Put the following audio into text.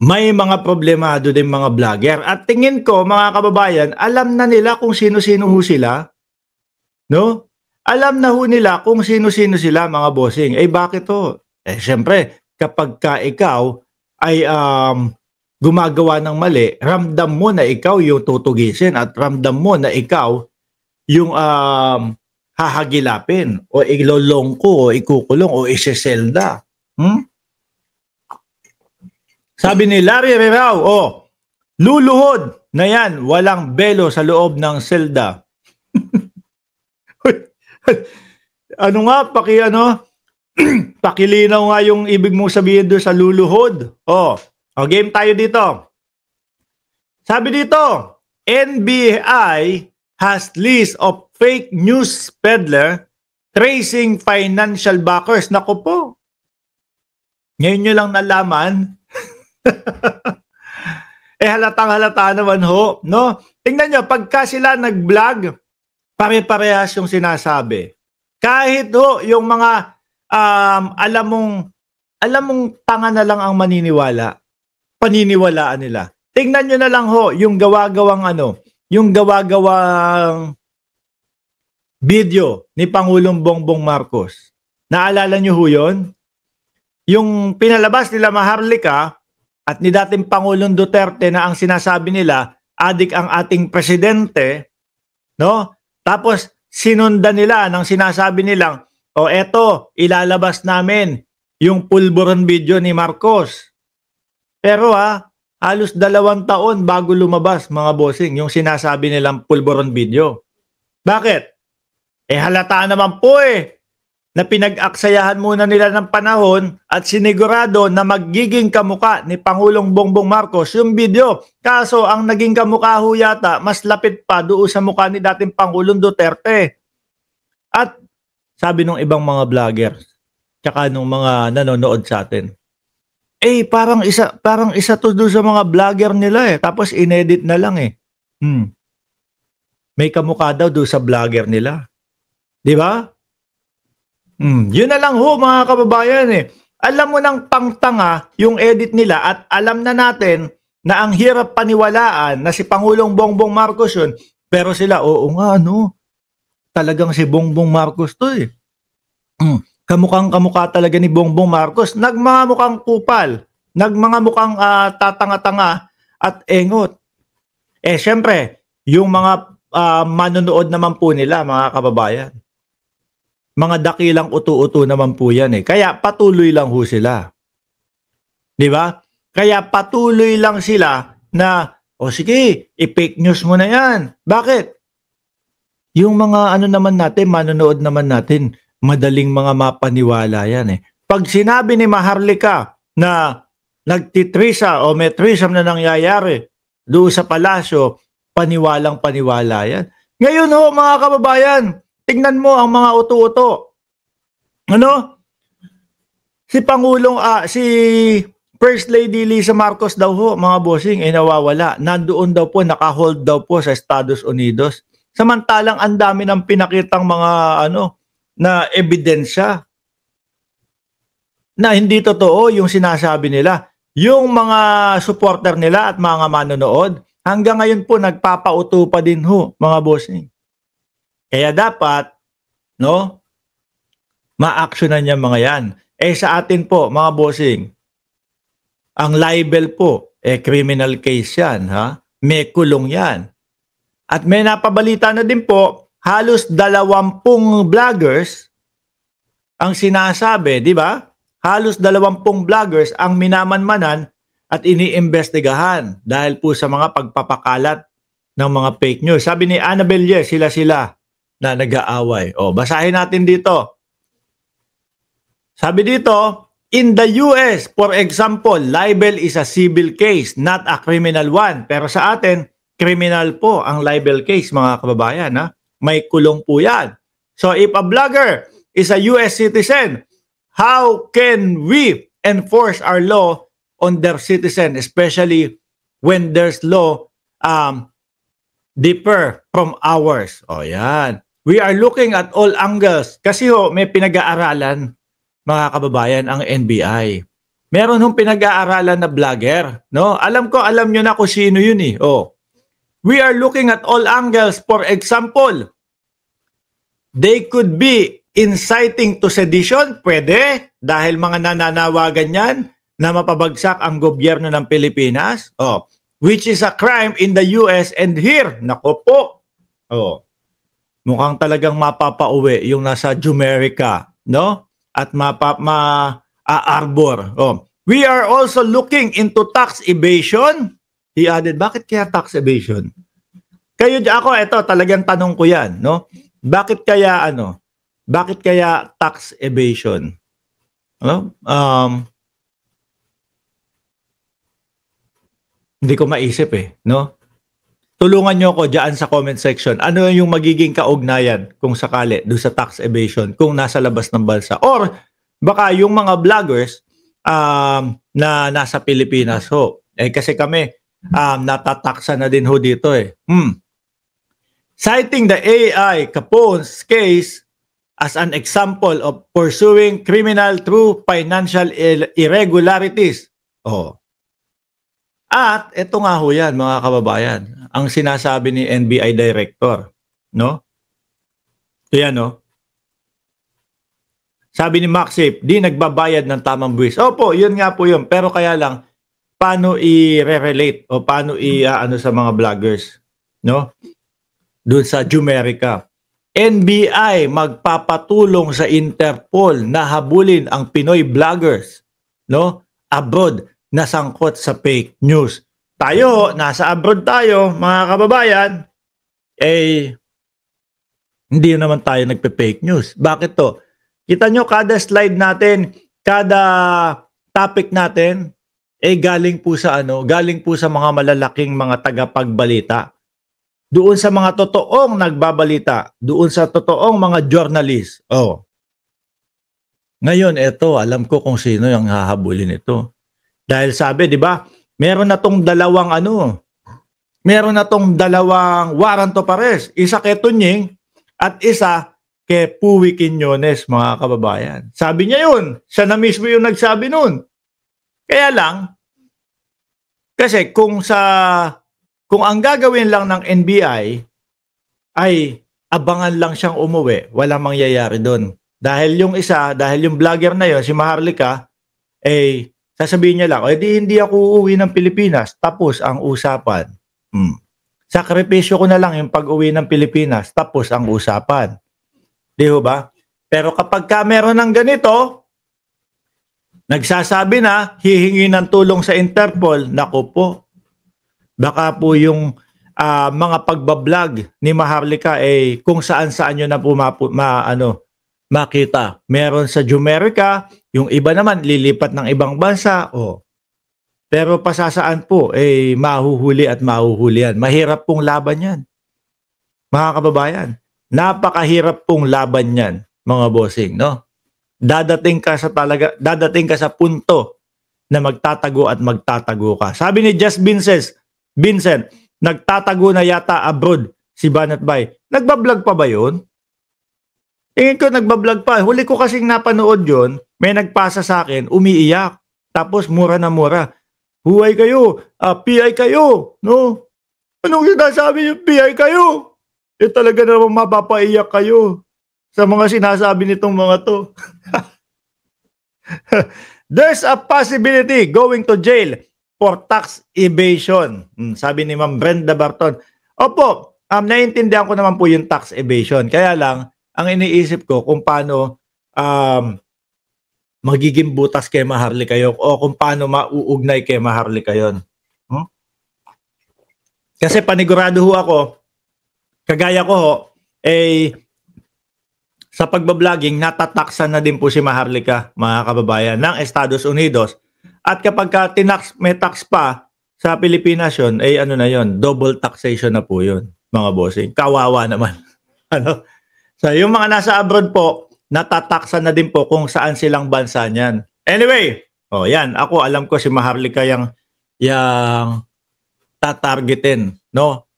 may mga problemado din mga vlogger. At tingin ko, mga kababayan, alam na nila kung sino-sino ho sila. No? Alam na ho nila kung sino-sino sila, mga bossing. Eh bakit ho? Eh syempre, kapag ka ikaw ay gumagawa ng mali, ramdam mo na ikaw yung tutugisin at ramdam mo na ikaw yung hahagilapin o ilolongko o ikukulong o isiselda. Sabi ni Larry Rirao, luluhod na yan, walang belo sa loob ng selda. Ano nga, pakilinaw nga yung ibig mong sabihin doon sa luluhod. Game tayo dito. Sabi dito, NBI has list of fake news peddler tracing financial backers. Naku po. Ngayon nyo lang nalaman. Halatang-halata naman ho, no? Tingnan nyo, pagka sila nag-vlog, pare-parehas yung sinasabi. Kahit ho, yung mga alam mong tanga na lang ang maniniwala, paniniwalaan nila. Tingnan nyo na lang ho, yung gawagawang video ni Pangulong Bongbong Marcos. Naalala nyo ho yun? Yung pinalabas nila Maharlika at ni dating Pangulong Duterte na ang sinasabi nila, adik ang ating presidente, no? Tapos sinundan nila ng sinasabi nilang, eto, ilalabas namin yung pulburon video ni Marcos. Pero halos 2 taon bago lumabas, mga bossing, yung sinasabi nilang pulburon video. Bakit? Halata naman po na pinag-aksayahan muna nila ng panahon at sinigurado na magiging kamuka ni Pangulong Bongbong Marcos yung video. Kaso ang naging kamuka ho yata, mas lapit pa doon sa mukha ni dating Pangulong Duterte. At sabi ng ibang mga vlogger, tsaka nung mga nanonood sa atin, parang isa to doon sa mga vlogger nila tapos inedit na lang May kamukha daw doon sa vlogger nila. Di ba? Yun na lang ho, mga kababayan Alam mo nang pangtanga yung edit nila at alam na natin na ang hirap paniwalaan na si Pangulong Bongbong Marcos yun. Pero sila, talagang si Bongbong Marcos to Kamukhang-kamukha talaga ni Bongbong Marcos. Nagmanga mukhang kupal, nagmanga mukhang tatanga-tanga at engot. Syempre, yung mga manonood naman po nila, mga kababayan. Mga dakilang utu-utu naman po yan Kaya patuloy lang ho sila. Di ba? Kaya patuloy lang sila na, sige, i-fake news mo na yan. Bakit? Yung mga naman natin, manonood naman natin, madaling mga mapaniwala yan Pag sinabi ni Maharlika na nagtitrisa o may threesome na nangyayari doon sa palasyo, paniwalang paniwala yan. Ngayon ho, mga kababayan, tingnan mo ang mga uto-uto. Si First Lady Lisa Marcos daw ho, mga bossing, nawawala. Nandoon daw po, naka-hold daw po sa Estados Unidos. Samantalang ang dami ng pinakitang mga na ebidensya na hindi totoo yung sinasabi nila. Yung mga supporter nila at mga manonood, hanggang ngayon po nagpapauto pa din ho, mga bossing. Kaya dapat, ma-actionan niya mga yan. Sa atin po, mga bossing, ang libel po, criminal case yan, may kulong yan. At may napabalita na din po, halos 20 vloggers ang sinasabi, di ba? Halos 20 vloggers ang minamanmanan at iniimbestigahan dahil po sa mga pagpapakalat ng mga fake news. Sabi ni Annabel Ye, sila na nag-aaway. Basahin natin dito. Sabi dito, in the US, for example, libel is a civil case, not a criminal one. Pero sa atin, criminal po ang libel case, mga kababayan. May kulong po yan. So if a blogger is a US citizen, how can we enforce our law on their citizen, especially when there's law differ from ours? Yan. We are looking at all angles. Kasi may pinag-aaralan, mga kababayan, ang NBI. meron hong pinag-aaralan na vlogger, no? Alam nyo na kung sino yun eh. Oh. We are looking at all angles. For example, they could be inciting to sedition. Pwede, dahil mga nananawagan yan na mapabagsak ang gobyerno ng Pilipinas. Oh. Which is a crime in the US and here. Nako po. Oh. Mukhang talagang mapapauwi yung nasa Jumerica, no? At ma-arbor. Oh. We are also looking into tax evasion. He added, bakit kaya tax evasion? Kayo, ako, ito, talagang tanong ko yan, no? Bakit kaya, bakit kaya tax evasion? Ano? Hindi ko maisip eh, no? Tulungan nyo ako dyan sa comment section. Ano yung magiging kaugnayan kung sakali doon sa tax evasion kung nasa labas ng bansa? Or baka yung mga vloggers na nasa Pilipinas ho. Eh kasi kami natataksa na din ho dito eh. Citing the AI Capone's case as an example of pursuing criminal through financial irregularities. Oh. At ito nga ho yan, mga kababayan, ang sinasabi ni NBI Director, no? Ito yan, no? Sabi ni Maxip, di nagbabayad ng tamang buwis. Opo, yun nga po yun. Pero kaya lang, paano i-relate o paano sa mga vloggers, no? Doon sa Jumerica. NBI magpapatulong sa Interpol na habulin ang Pinoy vloggers, no? Abroad na sangkot sa fake news. Tayo, nasa abroad tayo, mga kababayan, eh, hindi naman tayo nagpe-fake news. Bakit to? Kita nyo, kada slide natin, kada topic natin, eh galing po sa mga malalaking mga tagapagbalita. Doon sa mga totoong nagbabalita, doon sa totoong mga journalist. Oh. Ngayon, eto, alam ko kung sino yung hahabulin ito. Dahil sabi, di ba, meron na tong dalawang warrant of arrest. Isa kay Tunying at isa kay Puwi Quiñones, mga kababayan. Sabi niya yun. Siya na mismo yung nagsabi nun. Kaya lang, kasi kung ang gagawin lang ng NBI ay abangan lang siyang umuwi, walang mangyayari doon. Dahil yung vlogger na yun, si Maharlika, eh, sasabihin niya lang, hindi ako uuwi ng Pilipinas. Tapos ang usapan. Sakripisyo ko na lang yung pag-uwi ng Pilipinas. Tapos ang usapan. Di ba? Pero kapag meron ng ganito, nagsasabi na, hihingi ng tulong sa Interpol, naku po. Baka po yung mga pagbablog ni Maharlika kung saan-saan nyo na makita. Meron sa Jumerica, yung iba naman lilipat ng ibang bansa. Pero pasasaan po, mahuhuli at mahuhulihan. Mahirap pong laban yan. Mga kababayan, napakahirap pong laban yan, mga bossing, no? Dadating ka sa punto na magtatago at magtatago ka. Sabi ni Just Vincent, nagtatago na yata abroad si Banat Bay. Nagbablog pa ba yun? Tingin ko nagbablog pa. Huli ko kasing napanood yun, may nagpasa sa akin, umiiyak. Tapos mura na mura. Huway kayo, PI kayo, no? Anong sinasabi niyo, PI kayo? Talaga naman mapapaiyak kayo sa mga sinasabi nitong mga to. There's a possibility going to jail for tax evasion. Sabi ni Ma'am Brenda Barton. Opo, naiintindihan ko naman po yung tax evasion. Kaya lang, ang iniisip ko kung paano magiging butas kay Maharlika yun o kung paano mauugnay kay Maharlika yun. Kasi panigurado ho ako, kagaya ko ho, sa pagbabloging, natataksan na din po si Maharlika, mga kababayan, ng Estados Unidos. At kapag may tax pa sa Pilipinas yun, na yun, double taxation na po yun, mga bossing. Kawawa naman. So, yung mga nasa abroad po, natataksan na din po kung saan silang bansa niyan. Anyway, yan, ako alam ko si Maharlika yung tatargetin, no?